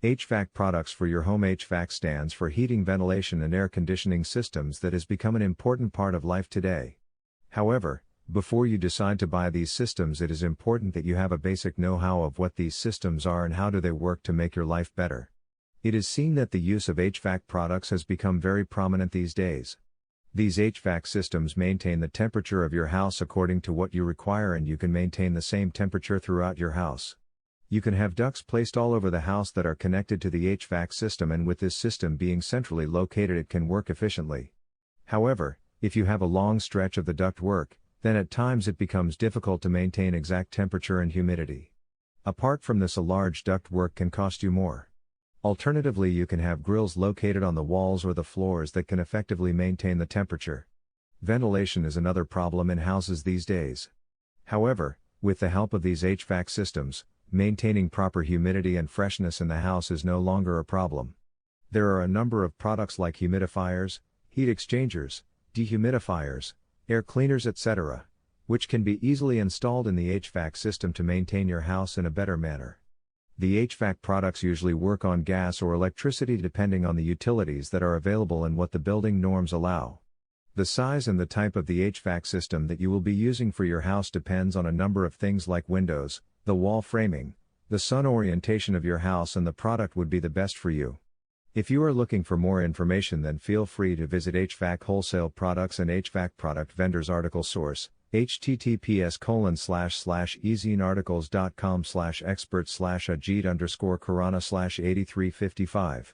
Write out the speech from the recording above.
HVAC products for your home. HVAC stands for heating, ventilation, and air conditioning systems that has become an important part of life today. However, before you decide to buy these systems, it is important that you have a basic know-how of what these systems are and how do they work to make your life better. It is seen that the use of HVAC products has become very prominent these days. These HVAC systems maintain the temperature of your house according to what you require, and you can maintain the same temperature throughout your house. You can have ducts placed all over the house that are connected to the HVAC system, and with this system being centrally located, it can work efficiently. However, if you have a long stretch of the duct work, then at times it becomes difficult to maintain exact temperature and humidity. Apart from this, a large duct work can cost you more. Alternatively, you can have grills located on the walls or the floors that can effectively maintain the temperature. Ventilation is another problem in houses these days. However, with the help of these HVAC systems, maintaining proper humidity and freshness in the house is no longer a problem. There are a number of products like humidifiers, heat exchangers, dehumidifiers, air cleaners, etc., which can be easily installed in the HVAC system to maintain your house in a better manner. The HVAC products usually work on gas or electricity depending on the utilities that are available and what the building norms allow. The size and the type of the HVAC system that you will be using for your house depends on a number of things like windows, the wall framing, the sun orientation of your house, and the product would be the best for you. If you are looking for more information, then feel free to visit HVAC Wholesale Products and HVAC Product Vendors Article Source, https://ezinarticles.com/expert/ajit_karana/8355.